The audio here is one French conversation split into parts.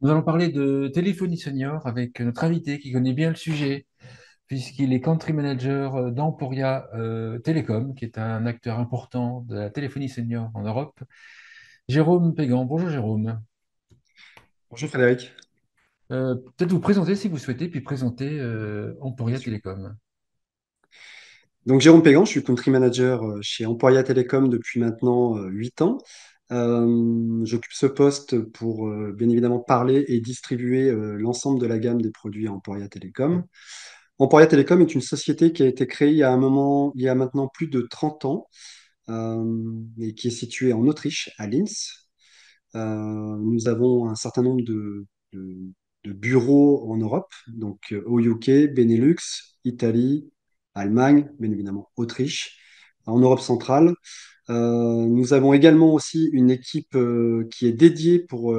Nous allons parler de téléphonie senior avec notre invité qui connaît bien le sujet, puisqu'il est country manager d'Emporia Telecom, qui est un acteur important de la téléphonie senior en Europe. Jérôme Pégan. Bonjour Jérôme. Bonjour Frédéric. Peut-être vous présenter si vous souhaitez, puis présenter Bien Emporia sûr. Telecom. Donc Jérôme Pégan, je suis country manager chez Emporia Telecom depuis maintenant 8 ans. J'occupe ce poste pour bien évidemment parler et distribuer l'ensemble de la gamme des produits Emporia Telecom. Emporia Telecom est une société qui a été créée il y a maintenant plus de 30 ans et qui est située en Autriche, à Linz. Nous avons un certain nombre de- de bureaux en Europe, donc au UK, Benelux, Italie, Allemagne, bien évidemment Autriche, en Europe centrale. Nous avons également aussi une équipe qui est dédiée pour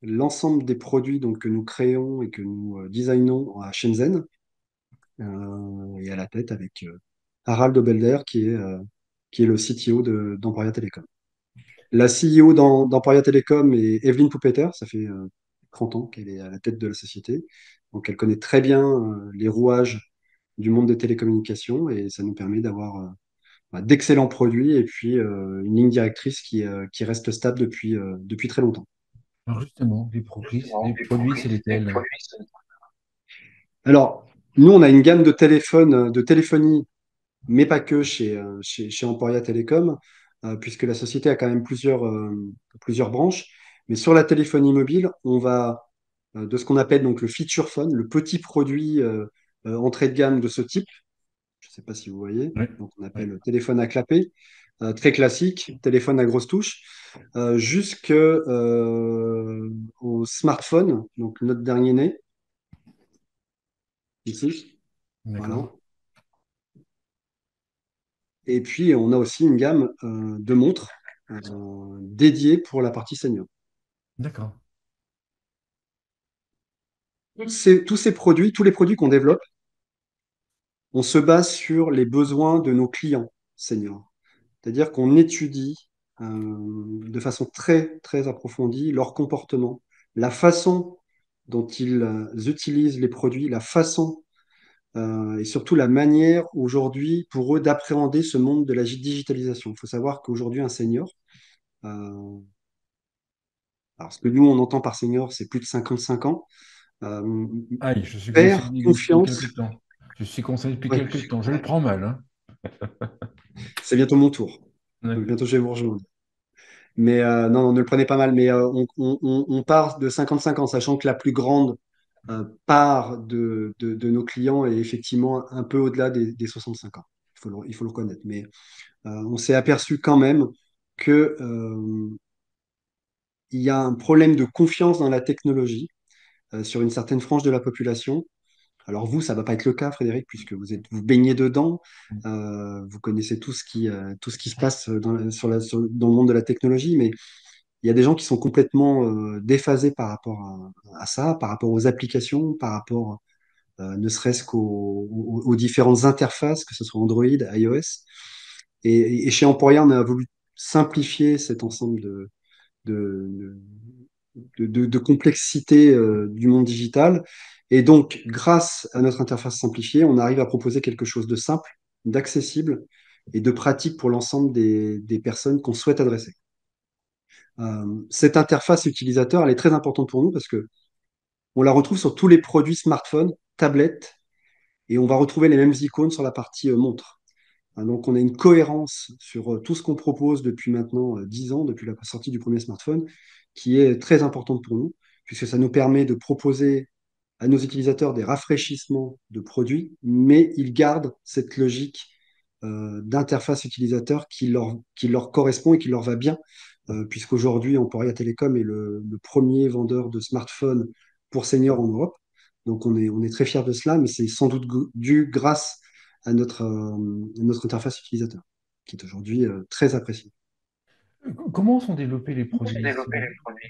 l'ensemble des produits donc, que nous créons et que nous designons à Shenzhen, et à la tête avec Harald Dobelder qui est le CTO d'Emporia Telecom. La CEO d'Emporia Telecom est Evelyne Poupeter, ça fait 30 ans qu'elle est à la tête de la société. Donc elle connaît très bien les rouages du monde des télécommunications et ça nous permet d'avoir d'excellents produits et puis une ligne directrice qui reste stable depuis très longtemps. Alors justement, les produits, c'est lesquels? Alors, nous, on a une gamme de téléphones, de téléphonie, mais pas que chez Emporia Telecom, puisque la société a quand même plusieurs branches. Mais sur la téléphonie mobile, on va de ce qu'on appelle donc le feature phone, le petit produit entrée de gamme de ce type. Je ne sais pas si vous voyez. Oui, Donc on oui, appelle téléphone à clapper, très classique, téléphone à grosse touche, au smartphone, donc notre dernier né, ici. Voilà. d'accord, Et puis on a aussi une gamme de montres dédiées pour la partie senior. d'accord. Tous ces produits, tous les produits qu'on développe, on se base sur les besoins de nos clients seniors. C'est-à-dire qu'on étudie de façon très, très approfondie leur comportement, la façon dont ils utilisent les produits, la façon et surtout la manière aujourd'hui pour eux d'appréhender ce monde de la digitalisation. Il faut savoir qu'aujourd'hui, un senior, euh, alors ce que nous on entend par senior, c'est plus de 55 ans, euh, Aïe, je suis perd conseiller depuis confiance. quelque temps. Je suis conseillé depuis Oui, quelque temps. Je le prends mal, hein. c'est bientôt mon tour. Donc D'accord. bientôt je vais vous rejoindre. Mais non, non, ne le prenez pas mal. Mais on part de 55 ans, sachant que la plus grande part de nos clients est effectivement un peu au-delà des 65 ans. Il faut le reconnaître. Mais on s'est aperçu quand même que, il y a un problème de confiance dans la technologie sur une certaine frange de la population. Alors vous, ça va pas être le cas, Frédéric, puisque vous baignez dedans. Vous connaissez tout ce qui se passe dans le monde de la technologie, mais il y a des gens qui sont complètement déphasés par rapport à ça, par rapport aux applications, par rapport ne serait-ce aux différentes interfaces, que ce soit Android, iOS. Et chez Emporia, on a voulu simplifier cet ensemble de, de complexité du monde digital. Et donc, grâce à notre interface simplifiée, on arrive à proposer quelque chose de simple, d'accessible et de pratique pour l'ensemble des personnes qu'on souhaite adresser. Cette interface utilisateur, elle est très importante pour nous parce que on la retrouve sur tous les produits smartphones, tablettes, et on va retrouver les mêmes icônes sur la partie montre. Donc, on a une cohérence sur tout ce qu'on propose depuis maintenant 10 ans, depuis la sortie du premier smartphone, qui est très importante pour nous, puisque ça nous permet de proposer à nos utilisateurs des rafraîchissements de produits, mais ils gardent cette logique d'interface utilisateur qui leur correspond et qui leur va bien, puisqu'aujourd'hui, Emporia Telecom est le premier vendeur de smartphones pour seniors en Europe. Donc on est très fiers de cela, mais c'est sans doute dû grâce à notre interface utilisateur, qui est aujourd'hui très appréciée. Comment sont développés les produits?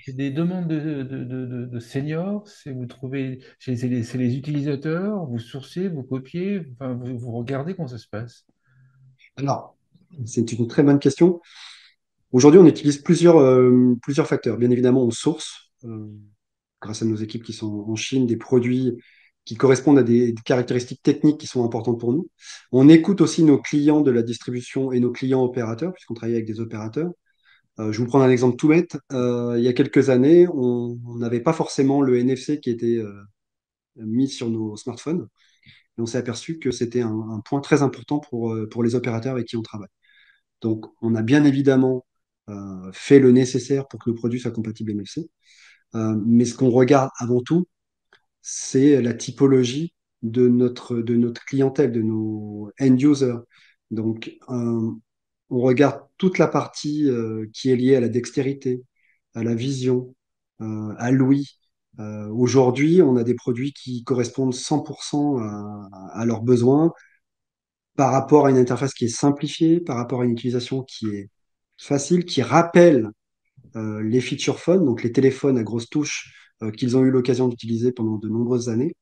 C'est des demandes de seniors, vous trouvez, c'est les utilisateurs, vous sourcez, vous copiez, enfin, vous regardez comment ça se passe. Alors, c'est une très bonne question. Aujourd'hui, on utilise plusieurs facteurs. Bien évidemment, on source. grâce à nos équipes qui sont en Chine, des produits qui correspondent à des caractéristiques techniques qui sont importantes pour nous. On écoute aussi nos clients de la distribution et nos clients opérateurs, puisqu'on travaille avec des opérateurs. Je vous prends un exemple tout bête. Il y a quelques années, on n'avait pas forcément le NFC qui était mis sur nos smartphones. Et on s'est aperçu que c'était un point très important pour les opérateurs avec qui on travaille. Donc, on a bien évidemment fait le nécessaire pour que nos produits soient compatibles NFC. Mais ce qu'on regarde avant tout, c'est la typologie de notre clientèle, de nos end users. Donc, on regarde toute la partie qui est liée à la dextérité, à la vision, à l'ouïe. Aujourd'hui, on a des produits qui correspondent 100% à leurs besoins par rapport à une interface qui est simplifiée, par rapport à une utilisation qui est facile, qui rappelle les feature phones, donc les téléphones à grosses touches qu'ils ont eu l'occasion d'utiliser pendant de nombreuses années.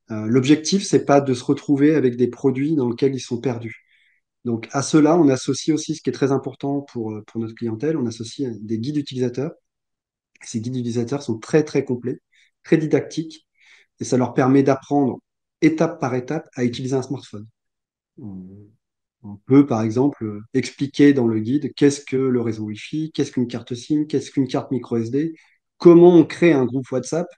L'objectif, c'est pas de se retrouver avec des produits dans lesquels ils sont perdus. Donc à cela, on associe aussi ce qui est très important pour notre clientèle, on associe des guides utilisateurs. Ces guides utilisateurs sont très très complets, très didactiques, et ça leur permet d'apprendre étape par étape à utiliser un smartphone. On, on peut par exemple expliquer dans le guide qu'est-ce que le réseau Wi-Fi, qu'est-ce qu'une carte SIM, qu'est-ce qu'une carte micro SD, comment on crée un groupe WhatsApp.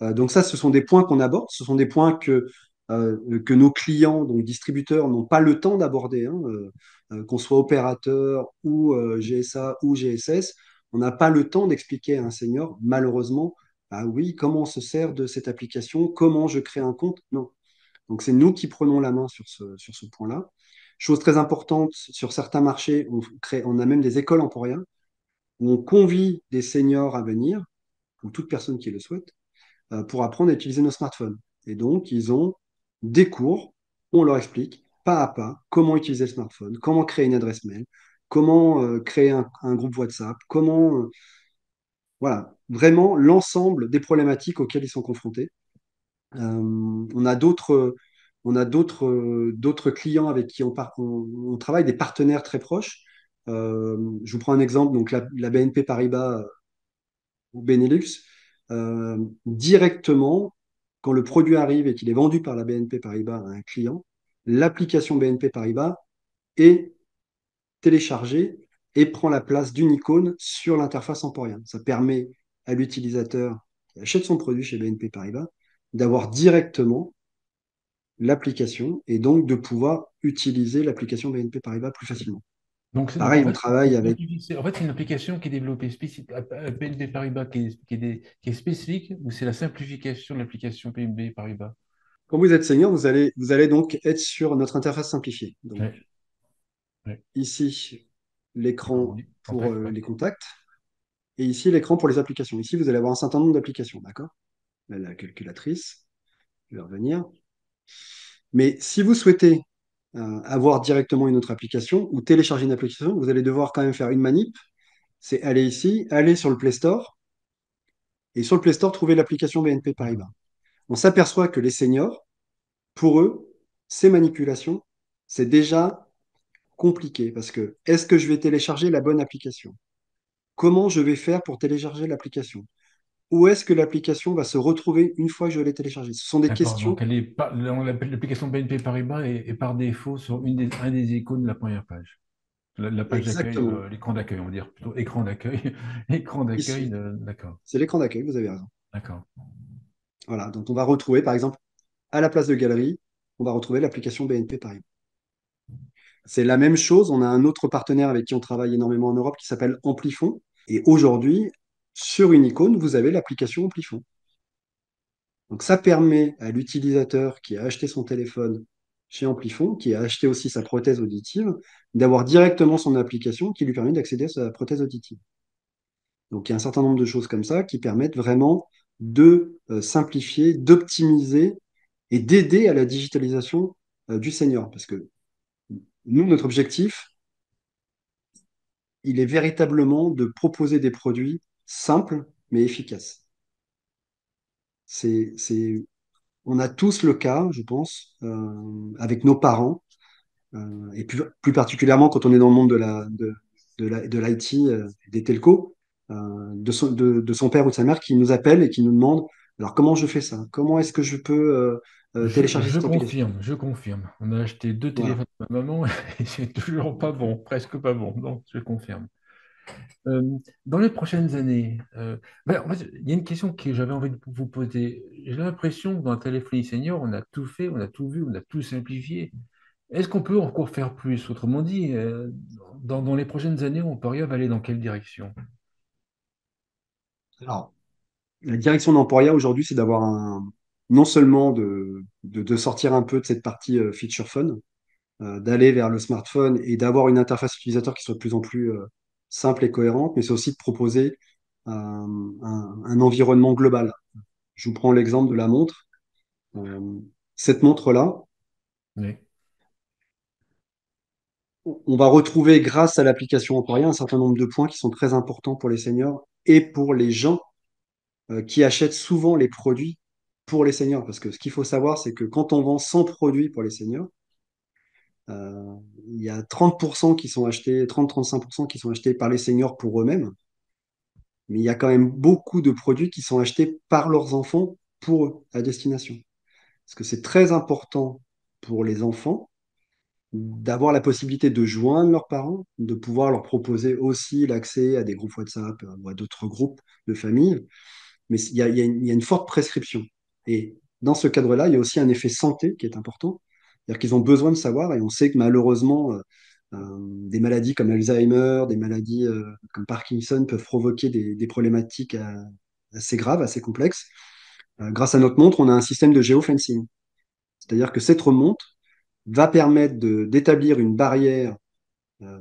Donc ça, ce sont des points qu'on aborde, ce sont des points que nos clients, donc distributeurs, n'ont pas le temps d'aborder, hein, qu'on soit opérateur ou GSA ou GSS, on n'a pas le temps d'expliquer à un senior, malheureusement, ah oui, comment on se sert de cette application, comment je crée un compte. Non. Donc c'est nous qui prenons la main sur ce point-là. Chose très importante, sur certains marchés, on a même des écoles Emporia où on convie des seniors à venir, ou toute personne qui le souhaite, pour apprendre à utiliser nos smartphones. Et donc, ils ont des cours où on leur explique pas à pas comment utiliser le smartphone, comment créer une adresse mail, comment créer un groupe WhatsApp, comment, voilà, vraiment l'ensemble des problématiques auxquelles ils sont confrontés. On a d'autres clients avec qui on travaille, des partenaires très proches. Je vous prends un exemple, donc la BNP Paribas ou Benelux, directement, quand le produit arrive et qu'il est vendu par la BNP Paribas à un client, l'application BNP Paribas est téléchargée et prend la place d'une icône sur l'interface Emporia. Ça permet à l'utilisateur qui achète son produit chez BNP Paribas d'avoir directement l'application et donc de pouvoir utiliser l'application BNP Paribas plus facilement. Donc Pareil, en on fait, travaille avec. c'est une application qui est développée spécifique à BNP Paribas qui est spécifique ou c'est la simplification de l'application PNB Paribas? Quand vous êtes senior, vous allez donc être sur notre interface simplifiée. Donc Ouais, ouais. ici, Alors, on l'écran dit pour contact, ouais. les contacts et ici, l'écran pour les applications. Ici, vous allez avoir un certain nombre d'applications, d'accord? Là, la calculatrice, je vais revenir. Mais si vous souhaitez avoir directement une autre application ou télécharger une application, vous allez devoir quand même faire une manip. C'est aller ici, aller sur le Play Store et sur le Play Store, trouver l'application BNP Paribas. D'accord. On s'aperçoit que les seniors, pour eux, ces manipulations, c'est déjà compliqué parce que est-ce que je vais télécharger la bonne application? Comment je vais faire pour télécharger l'application? Où est-ce que l'application va se retrouver une fois que je l'ai téléchargée? Ce sont des D'accord. questions Donc, elle est pas, l'application BNP Paribas est par défaut sur un des icônes de la première page. La page d'accueil, exactement l'écran d'accueil, on va dire plutôt écran d'accueil. Écran d'accueil, ici. d'accord. C'est l'écran d'accueil, vous avez raison. D'accord. Voilà, donc on va retrouver, par exemple, à la place de galerie, on va retrouver l'application BNP Paribas. C'est la même chose, on a un autre partenaire avec qui on travaille énormément en Europe qui s'appelle Amplifon. Et aujourd'hui, sur une icône, vous avez l'application Amplifon. Donc ça permet à l'utilisateur qui a acheté son téléphone chez Amplifon, qui a acheté aussi sa prothèse auditive, d'avoir directement son application qui lui permet d'accéder à sa prothèse auditive. Donc il y a un certain nombre de choses comme ça qui permettent vraiment de simplifier, d'optimiser et d'aider à la digitalisation du senior. Parce que nous, notre objectif, il est véritablement de proposer des produits simples mais efficaces. On a tous le cas, je pense, avec nos parents, et plus particulièrement quand on est dans le monde de l'IT, des telcos. de son père ou de sa mère qui nous appelle et qui nous demande, alors comment je fais ça? Comment est-ce que je peux télécharger Je cette application? confirme, je confirme. On a acheté deux Voilà. téléphones à ma maman et c'est toujours pas bon, presque pas bon. Donc, je confirme. Euh, dans les prochaines années, en fait, il y a une question que j'avais envie de vous poser. J'ai l'impression que dans la téléphonie senior, on a tout fait, on a tout vu, on a tout simplifié. Est-ce qu'on peut encore faire plus? Autrement dit, dans les prochaines années, on peut aller dans quelle direction? Alors, la direction d'Emporia aujourd'hui, c'est d'avoir non seulement de sortir un peu de cette partie feature phone, d'aller vers le smartphone et d'avoir une interface utilisateur qui soit de plus en plus simple et cohérente, mais c'est aussi de proposer un environnement global. Je vous prends l'exemple de la montre. Euh, cette montre-là, Oui. on va retrouver grâce à l'application Emporia un certain nombre de points qui sont très importants pour les seniors et pour les gens qui achètent souvent les produits pour les seniors. Parce que ce qu'il faut savoir, c'est que quand on vend 100 produits pour les seniors, euh, il y a 30% qui sont achetés, 30-35% qui sont achetés par les seniors pour eux-mêmes. Mais il y a quand même beaucoup de produits qui sont achetés par leurs enfants pour eux, à destination. Parce que c'est très important pour les enfants d'avoir la possibilité de joindre leurs parents, de pouvoir leur proposer aussi l'accès à des groupes WhatsApp ou à d'autres groupes de famille. Mais il y a une forte prescription. Et dans ce cadre-là, il y a aussi un effet santé qui est important. C'est-à-dire qu'ils ont besoin de savoir, et on sait que malheureusement, des maladies comme Alzheimer, des maladies comme Parkinson peuvent provoquer des problématiques assez graves, assez complexes. Grâce à notre montre, on a un système de géofencing. C'est-à-dire que cette montre va permettre d'établir une barrière euh,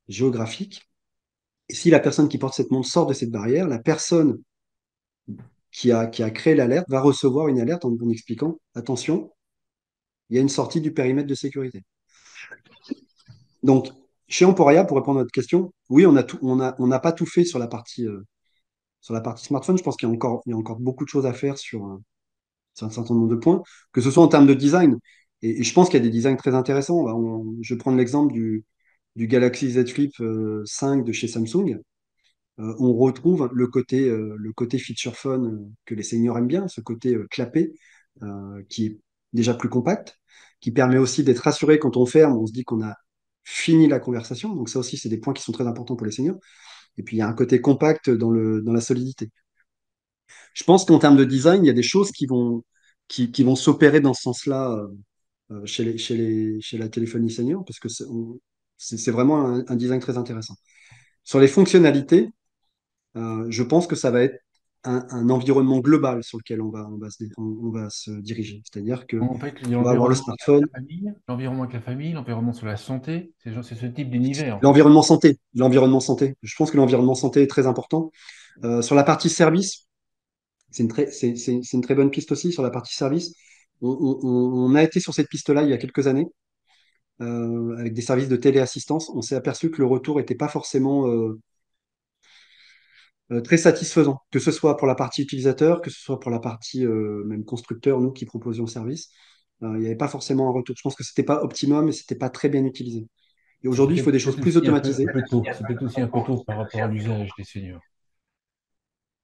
géographique. Et si la personne qui porte cette montre sort de cette barrière, la personne qui a créé l'alerte va recevoir une alerte en expliquant, attention, il y a une sortie du périmètre de sécurité. Donc, chez Emporia, pour répondre à votre question, oui, on n'a pas tout fait sur la partie smartphone. Je pense qu'il y a encore beaucoup de choses à faire sur un certain nombre de points, que ce soit en termes de design. Et je pense qu'il y a des designs très intéressants. Je vais prendre l'exemple du Galaxy Z Flip 5 de chez Samsung. On retrouve le côté feature phone que les seniors aiment bien, ce côté clapé, qui est déjà plus compact, qui permet aussi d'être rassuré quand on ferme, on se dit qu'on a fini la conversation. Donc ça aussi, c'est des points qui sont très importants pour les seniors. Et puis il y a un côté compact dans la solidité. Je pense qu'en termes de design, il y a des choses qui vont s'opérer dans ce sens-là chez la téléphonie senior, parce que c'est vraiment un design très intéressant. Sur les fonctionnalités, je pense que ça va être un environnement global sur lequel on va se diriger. C'est-à-dire que En fait, il y a on va avoir le l'environnement avec smartphone, la famille, l'environnement avec la famille, l'environnement sur la santé. C'est ce type d'univers. l'environnement santé. L'environnement santé. Je pense que l'environnement santé est très important. Sur la partie service, c'est une très bonne piste aussi. Sur la partie service, on a été sur cette piste-là il y a quelques années avec des services de téléassistance. On s'est aperçu que le retour n'était pas forcément très satisfaisant, que ce soit pour la partie utilisateur, que ce soit pour la partie même constructeur, nous qui proposions le service. Il n'y avait pas forcément un retour. Je pense que c'était pas optimum et c'était pas très bien utilisé. Et aujourd'hui, il faut des choses Peut-être plus aussi automatisées. un peu tôt. C'est peut-être aussi un peu tôt par rapport à l'usage des seniors.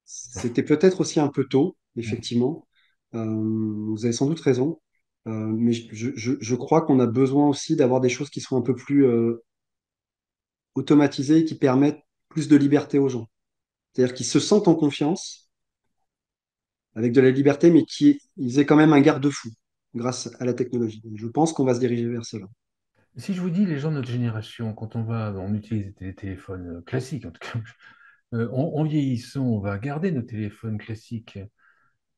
C'était peut-être aussi un peu tôt, effectivement. Vous avez sans doute raison. Mais je crois qu'on a besoin aussi d'avoir des choses qui sont un peu plus automatisées et qui permettent plus de liberté aux gens. C'est-à-dire qu'ils se sentent en confiance avec de la liberté, mais qu'ils aient quand même un garde-fou grâce à la technologie. Je pense qu'on va se diriger vers cela. Si je vous dis, les gens de notre génération, quand on utilise des téléphones classiques, en tout cas, en vieillissant, on va garder nos téléphones classiques. Vous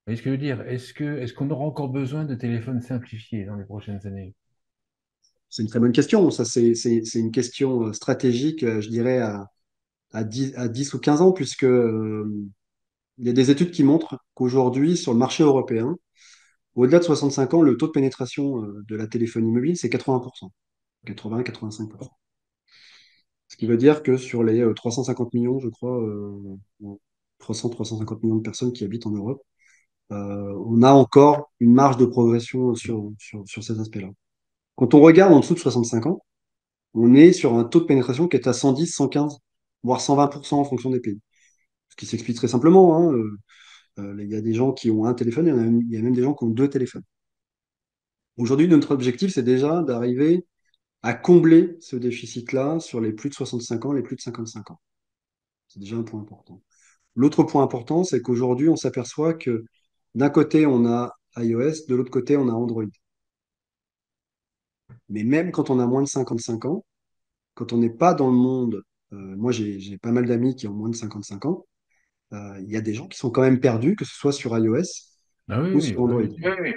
voyez ce que je veux dire? Est-ce qu'on aura encore besoin de téléphones simplifiés dans les prochaines années? C'est une très bonne question. Ça, c'est une question stratégique, je dirais, à 10 ou 15 ans, puisque il y a des études qui montrent qu'aujourd'hui, sur le marché européen, au-delà de 65 ans, le taux de pénétration de la téléphonie mobile, c'est 80%. 80-85%. Ce qui veut dire que sur les 350 millions, je crois, 300-350 millions de personnes qui habitent en Europe, on a encore une marge de progression sur ces aspects-là. Quand on regarde en dessous de 65 ans, on est sur un taux de pénétration qui est à 110, 115, voire 120% en fonction des pays. qui s'explique très simplement, hein. Il y a des gens qui ont un téléphone, il y a même des gens qui ont deux téléphones. Aujourd'hui, notre objectif, c'est déjà d'arriver à combler ce déficit-là sur les plus de 65 ans, les plus de 55 ans. C'est déjà un point important. L'autre point important, c'est qu'aujourd'hui, on s'aperçoit que d'un côté, on a iOS, de l'autre côté, on a Android. Mais même quand on a moins de 55 ans, quand on n'est pas dans le monde, moi j'ai pas mal d'amis qui ont moins de 55 ans, il y a des gens qui sont quand même perdus, que ce soit sur iOS Ah oui, ou oui, sur Android. oui.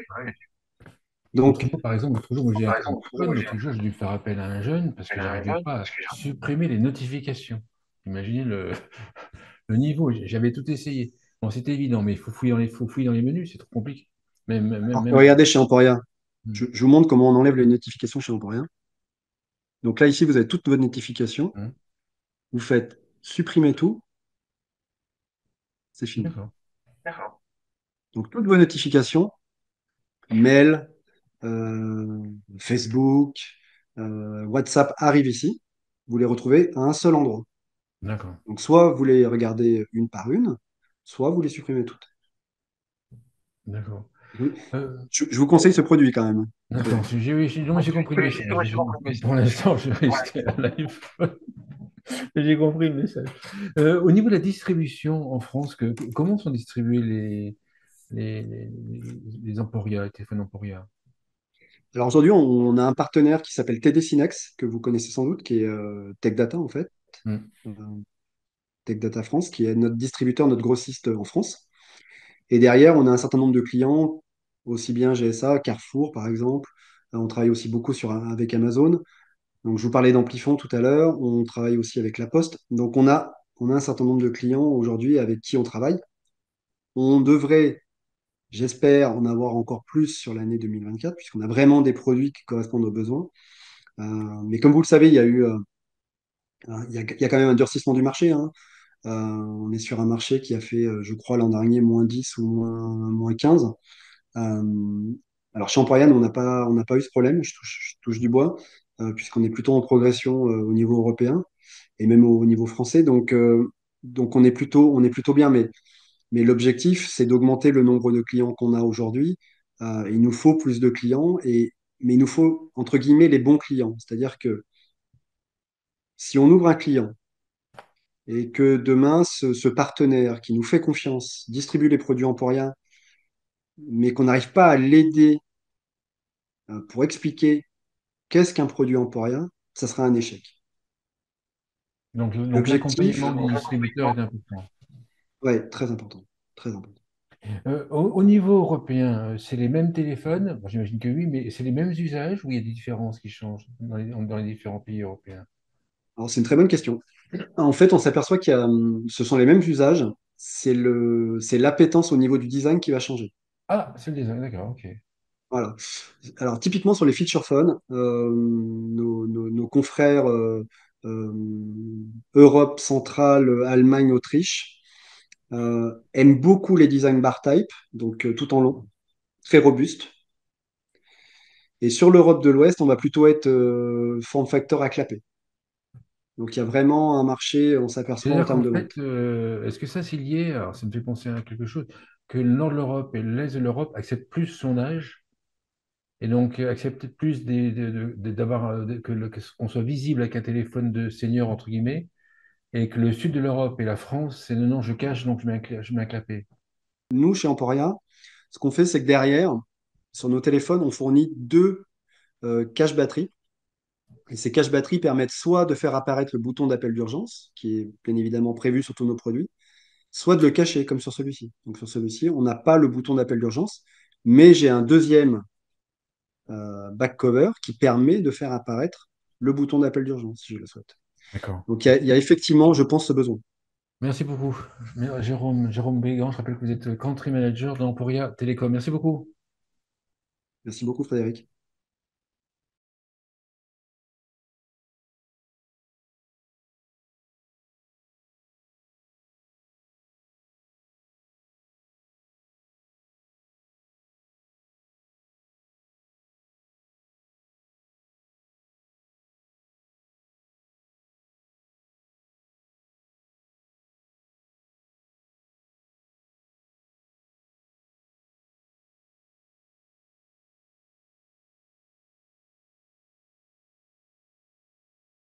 Donc, Moi, par exemple, l'autre jour, moi, j'ai un téléphone, l'autre jour, j'ai dû faire appel à un jeune parce que j'arrivais pas à supprimer les notifications. Imaginez le niveau, j'avais tout essayé. Bon, c'était évident, mais il faut fouiller dans les menus, c'est trop compliqué. alors, Même pour. regardez chez Emporia, Hmm. je vous montre comment on enlève les notifications chez Emporia. Donc là, ici, vous avez toutes vos notifications. Hmm. Vous faites supprimer tout, c'est fini. D'accord, Donc toutes vos notifications, mail, euh, Facebook, WhatsApp arrivent ici. Vous les retrouvez à un seul endroit. d'accord, Donc soit vous les regardez une par une, soit vous les supprimez toutes. d'accord. Oui. Euh, Je vous conseille ce produit quand même, d'accord, Frédéric. non, mais j'ai compris le message. Pour l'instant, je vais rester à l'iPhone. J'ai compris le message. Au niveau de la distribution en France, comment sont distribués les Emporia, les téléphones Emporia? Alors aujourd'hui, on a un partenaire qui s'appelle TD Synex, que vous connaissez sans doute, qui est Tech Data en fait, Hmm. euh, Tech Data France, qui est notre distributeur, notre grossiste en France. Et derrière, on a un certain nombre de clients, aussi bien GSA, Carrefour par exemple. On travaille aussi beaucoup avec Amazon. Donc je vous parlais d'Amplifon tout à l'heure. On travaille aussi avec La Poste. Donc on a un certain nombre de clients aujourd'hui avec qui on travaille. On devrait, j'espère, en avoir encore plus sur l'année 2024, puisqu'on a vraiment des produits qui correspondent aux besoins. Euh, mais comme vous le savez, il y a quand même un durcissement du marché, hein. On est sur un marché qui a fait, je crois, l'an dernier, -10 ou moins 15. Euh, alors chez Emporian, on n'a pas eu ce problème, je touche du bois, puisqu'on est plutôt en progression au niveau européen et même au niveau français. Donc on est plutôt bien, mais l'objectif, c'est d'augmenter le nombre de clients qu'on a aujourd'hui. Il nous faut plus de clients, mais il nous faut, entre guillemets, les bons clients. C'est-à-dire que si on ouvre un client et que demain, ce partenaire qui nous fait confiance distribue les produits Emporia, mais qu'on n'arrive pas à l'aider pour expliquer qu'est-ce qu'un produit Emporia, ça sera un échec. Donc L'objectif, l'accompagnement du distributeur est important. ouais, très important, très important. Au niveau européen, c'est les mêmes téléphones? Bon, j'imagine que oui, mais c'est les mêmes usages ou il y a des différences qui changent dans les différents pays européens? Alors, c'est une très bonne question. En fait, on s'aperçoit ce sont les mêmes usages, c'est l'appétence au niveau du design qui va changer. Ah, c'est le design, d'accord, ok. Voilà. Alors, typiquement sur les feature phones, nos confrères euh, Europe centrale, Allemagne, Autriche aiment beaucoup les designs bar type, donc tout en long, très robuste. Et sur l'Europe de l'Ouest, on va plutôt être form factor à clapet. Donc il y a vraiment un marché, on s'aperçoit en C'est-à-dire termes qu'en de vente. fait, est-ce que ça c'est lié, alors ça me fait penser à quelque chose, que le nord de l'Europe et l'est de l'Europe acceptent plus son âge et donc acceptent plus d'avoir qu'on soit visible avec un téléphone de senior entre guillemets, et que le sud de l'Europe et la France, c'est non, non, je cache, donc je mets un clapet. Nous, chez Emporia, ce qu'on fait, c'est que derrière, sur nos téléphones, on fournit deux caches batterie. Et ces caches batterie permettent soit de faire apparaître le bouton d'appel d'urgence, qui est bien évidemment prévu sur tous nos produits, soit de le cacher, comme sur celui-ci. Donc sur celui-ci, on n'a pas le bouton d'appel d'urgence, mais j'ai un deuxième back cover qui permet de faire apparaître le bouton d'appel d'urgence, si je le souhaite. D'accord. Donc il y a effectivement, je pense, ce besoin. Merci beaucoup. Jérôme Bégan, je rappelle que vous êtes country manager dans Emporia Télécom. Merci beaucoup. Merci beaucoup, Frédéric.